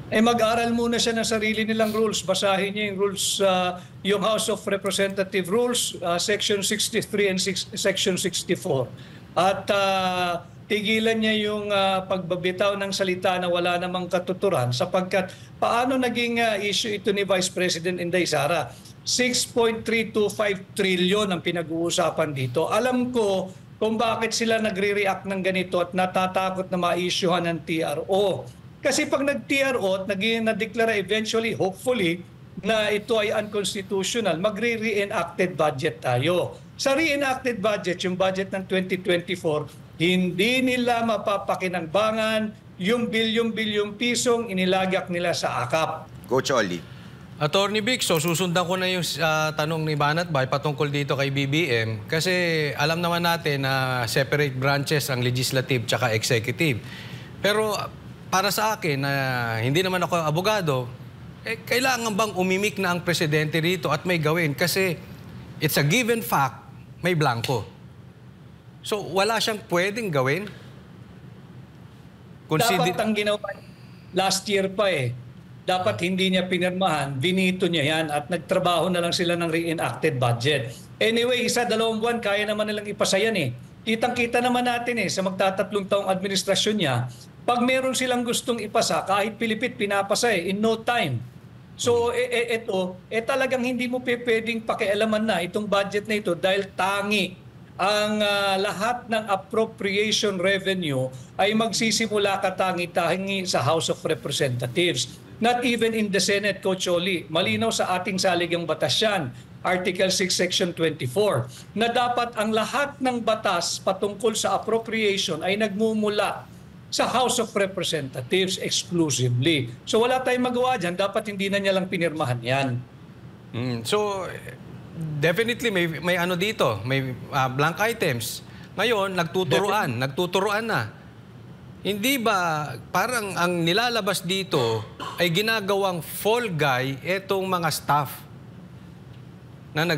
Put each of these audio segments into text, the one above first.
Eh mag-aral muna siya ng sarili nilang rules. Basahin niya yung rules, yung House of Representative Rules, Section 63 and Section 64. At tigilan niya yung pagbabitaw ng salita na wala namang katuturan sapagkat paano naging issue ito ni Vice President Inday Sara? 6.325 trillion ang pinag-uusapan dito. Alam ko kung bakit sila nagre-react ng ganito at natatakot na ma-issuehan ng TRO. Kasi pag nag-TRO at na-declare eventually, hopefully, na ito ay unconstitutional, magre-reenacted budget tayo. Sa reenacted budget, yung budget ng 2024, hindi nila mapapakinangbangan yung bilyong-bilyong pisong inilagak nila sa akap. Coach Ollie. Attorney Vic, so susundan ko na yung tanong ni Banat Bay patungkol dito kay BBM kasi alam naman natin na separate branches ang legislative tsaka executive. Pero para sa akin na hindi naman ako abogado, kailangan bang umimik na ang presidente rito at may gawin? Kasi it's a given fact, may blanco. So wala siyang pwedeng gawin? Dapat ang ginawa last year pa eh. Dapat hindi niya pinirmahan, binito niya yan at nagtrabaho na lang sila ng reenacted budget. Anyway, 1-2 buwan, kaya naman nilang ipasa yan eh. Kitang-kita naman natin eh sa magtatatlong taong administrasyon niya, pag meron silang gustong ipasa, kahit pilipit, pinapasa eh, in no time. So, talagang hindi mo pwedeng pakialaman na itong budget na ito dahil tangi ang lahat ng appropriation revenue ay magsisimula katangi-tangi sa House of Representatives. Not even in the Senate, Coach Oli. Malinaw sa ating saligang batas yan, Article 6, Section 24, na dapat ang lahat ng batas patungkol sa appropriation ay nagmumula sa House of Representatives exclusively. So wala tayong magawa dyan, dapat hindi na niya lang pinirmahan yan. So definitely may ano dito, may blank items. Ngayon, nagtuturuan na. Hindi ba parang ang nilalabas dito ay ginagawang fall guy etong mga staff?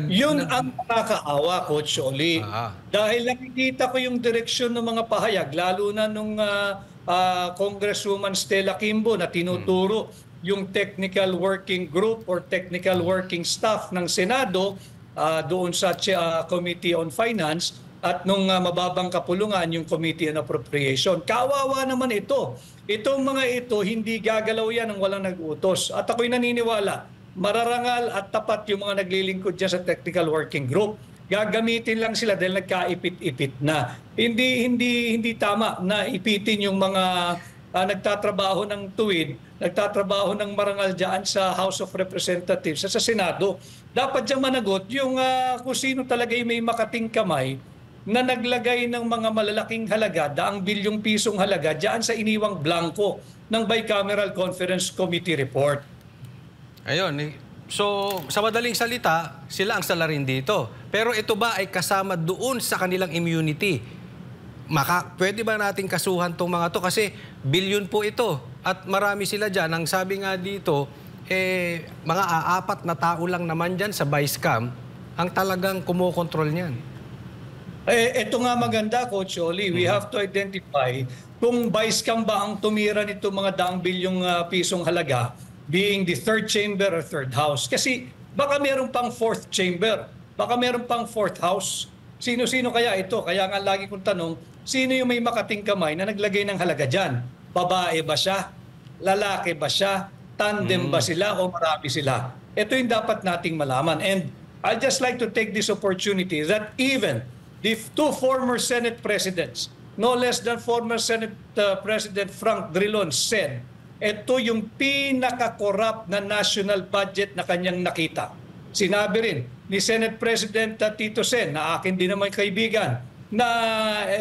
Yun ang nakakaawa, Coach Oli. Dahil nakikita ko yung direksyon ng mga pahayag, lalo na nung Congresswoman Stella Kimbo na tinuturo yung technical working group or technical working staff ng Senado doon sa Committee on Finance at nung mababang kapulungan yung Committee on Appropriation. Kawawa naman ito. Itong mga ito, hindi gagalaw yan ng walang nag-utos. At ako'y naniniwala, mararangal at tapat yung mga naglilingkod dyan sa technical working group. Gagamitin lang sila dahil nagkaipit-ipit na. Hindi tama na ipitin yung mga nagtatrabaho ng tuwid, nagtatrabaho ng marangal dyan sa House of Representatives, sa Senado. Dapat dyan managot yung kung sino talaga may makating kamay na naglagay ng mga malalaking halaga, daang bilyong pisong halaga dyan sa iniwang blanco ng Bicameral Conference Committee report. Ayun. So, sa madaling salita, sila ang salarin dito. Pero ito ba ay kasama doon sa kanilang immunity? Pwede ba natin kasuhan tong mga to? Kasi bilyon po ito. At marami sila dyan. Ang sabi nga dito, mga 4 na tao lang naman dyan sa Vice Cam ang talagang kumokontrol niyan. Ito nga maganda, Coach Oli. We have to identify kung Vice Cam ba ang tumira nito mga daang bilyong pisong halaga, being the 3rd chamber or 3rd house. Kasi baka meron pang 4th chamber, baka meron pang 4th house. Sino-sino kaya ito? Kaya nga lagi kong tanong, sino yung may makating kamay na naglagay ng halaga dyan? Babae ba siya? Lalaki ba siya? Tandem ba sila o marami sila? Ito yung dapat nating malaman. And I'd just like to take this opportunity that even the 2 former Senate presidents, no less than former Senate President Frank Drilon said, ito yung pinaka-corrupt na national budget na kanyang nakita. Sinabi rin ni Senate President Tito Sen, na akin din naman kaibigan, na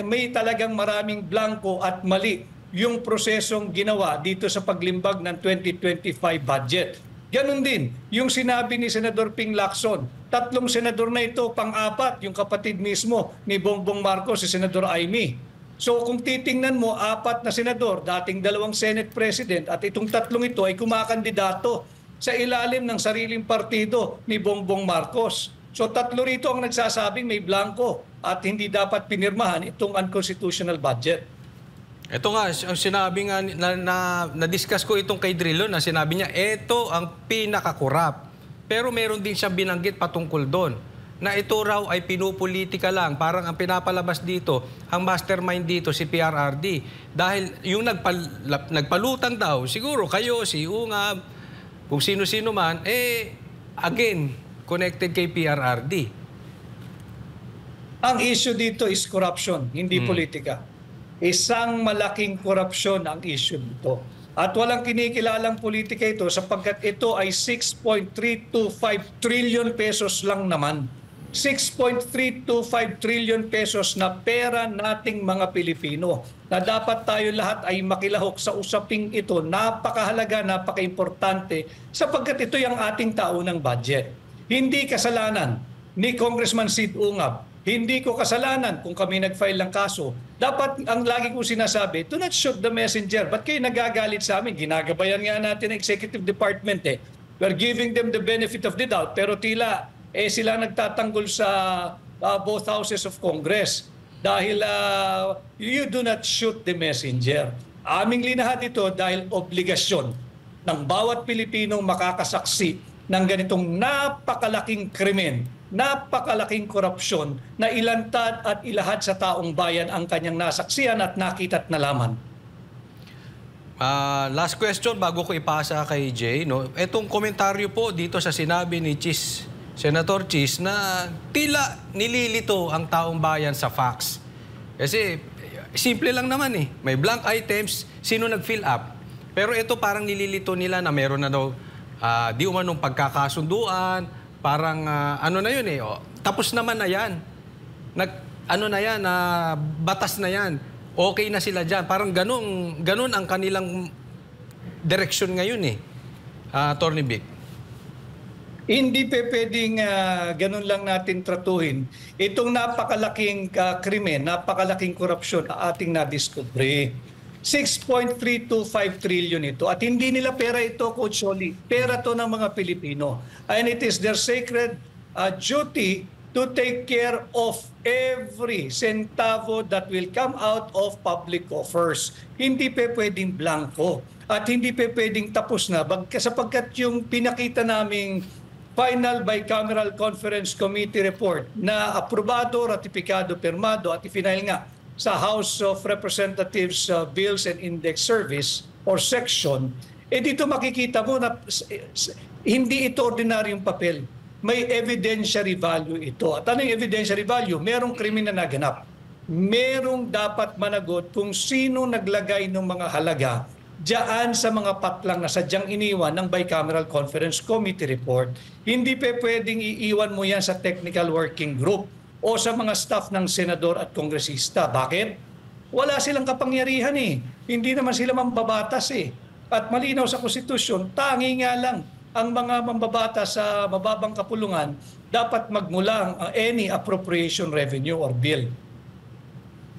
may talagang maraming blanco at mali yung prosesong ginawa dito sa paglimbag ng 2025 budget. Ganon din yung sinabi ni Senador Ping Lacson. 3 senador na ito, pang-4, yung kapatid mismo ni Bongbong Marcos, si Senador Amy. So kung titingnan mo, 4 na senador, dating 2 Senate President, at itong 3 ito ay kumakandidato sa ilalim ng sariling partido ni Bongbong Marcos. So 3 rito ang nagsasabing may blanco at hindi dapat pinirmahan itong unconstitutional budget. Ito nga, ang sinabi nga, na-discuss ko itong kay Drilon, na sinabi niya, ito ang pinakakurap. Pero meron din siyang binanggit patungkol doon, na ito raw ay pinupolitika lang. Parang ang pinapalabas dito, ang mastermind dito, si PRRD. Dahil yung nagpalutang daw, siguro kayo, si Ungab, kung sino-sino man, again, connected kay PRRD. Ang issue dito is corruption, hindi politika. Isang malaking korupsyon ang issue dito. At walang kinikilalang politika ito sapagkat ito ay 6.325 trillion pesos lang naman. 6.325 trillion pesos na pera nating mga Pilipino na dapat tayo lahat ay makilahok sa usaping ito. Napakahalaga, napaka-importante sapagkat ito yung ating taunang budget. Hindi kasalanan ni Congressman Sid Ungab. Hindi ko kasalanan kung kami nag-file ng kaso. Dapat, ang lagi ko sinasabi, do not shoot the messenger. Ba't kayo nagagalit sa amin? Ginagabayan nga natin ang executive department eh. We're giving them the benefit of the doubt. Pero tila, sila nagtatanggol sa both houses of Congress. Dahil you do not shoot the messenger. Aming linahad ito dahil obligasyon ng bawat Pilipinong makakasaksi ng ganitong napakalaking krimen, napakalaking korupsyon na ilantad at ilahad sa taong bayan ang kanyang nasaksihan at nakita at nalaman. Last question bago ko ipasa kay Jay. No? Itong komentaryo po dito sa sinabi ni Senator Chis na tila nililito ang taong bayan sa facts. Kasi simple lang naman eh. May blank items, sino nag-fill up. Pero ito parang nililito nila na meron na daw di umanong pagkakasunduan, parang ano na yun eh, tapos naman na yan. Batas na yan. Okay na sila dyan. Parang ganun ang kanilang direksyon ngayon eh. Attorney Vic. Hindi pwedeng ganun lang natin tratuhin. Itong napakalaking krimen, napakalaking korupsyon na ating nadiskubre. 6.325 trillion ito. At hindi nila pera ito, Coach Oli. Pera to ng mga Pilipino. And it is their sacred duty to take care of every centavo that will come out of public coffers. Hindi pwedeng blanco. At hindi pwedeng tapos na. Sapagkat yung pinakita naming final bicameral conference committee report na aprobado, ratipikado, pirmado at ifinail nga sa House of Representatives Bills and Index Service or Section, dito makikita mo na hindi ito ordinaryong papel. May evidentiary value ito. At ano yung evidentiary value? Merong krimen na naganap. Merong dapat managot kung sino naglagay ng mga halaga diyan sa mga patlang na sadyang iniwan ng Bicameral Conference Committee report. Hindi pwedeng iiwan mo yan sa technical working group o sa mga staff ng senador at kongresista. Bakit? Wala silang kapangyarihan eh. Hindi naman sila mambabatas eh. At malinaw sa konstitusyon, tangi nga lang ang mga mambabatas sa mababang kapulungan dapat magmulang any appropriation revenue or bill.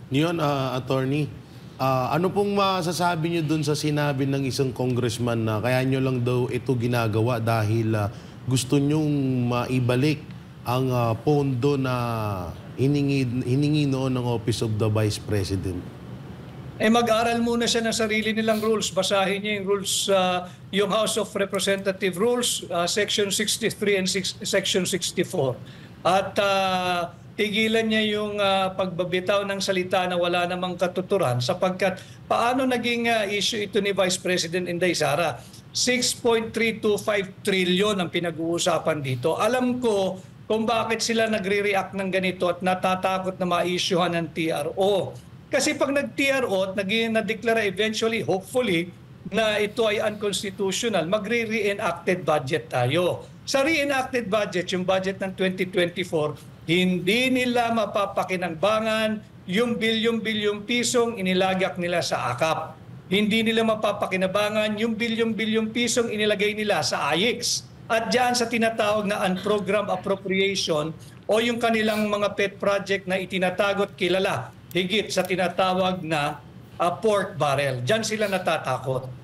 Ngayon, attorney, ano pong masasabi niyo dun sa sinabi ng isang congressman na kaya niyo lang daw ito ginagawa dahil gusto niyong maibalik ang pondo na hiningi noon ng Office of the Vice President? Mag-aral muna siya ng sarili nilang rules. Basahin niya yung rules, yung House of Representative Rules, Section 63 and Section 64. At tigilan niya yung pagbabitaw ng salita na wala namang katuturan sapagkat paano naging issue ito ni Vice President Inday Sara? 6.325 trillion ang pinag-uusapan dito. Alam ko kung bakit sila nagre-react ng ganito at natatakot na ma-issuehan ng TRO. Kasi pag nag-TRO at na-declare eventually, hopefully, na ito ay unconstitutional, magre-reenacted budget tayo. Sa reenacted budget, yung budget ng 2024, hindi nila mapapakinangbangan yung bilyong-bilyong pisong inilagak nila sa AKAP. Hindi nila mapapakinabangan yung bilyong-bilyong pisong inilagay nila sa AIX. At diyan sa tinatawag na unprogrammed appropriation o yung kanilang mga pet project na itinatagot kilala higit sa tinatawag na pork barrel. Diyan sila natatakot.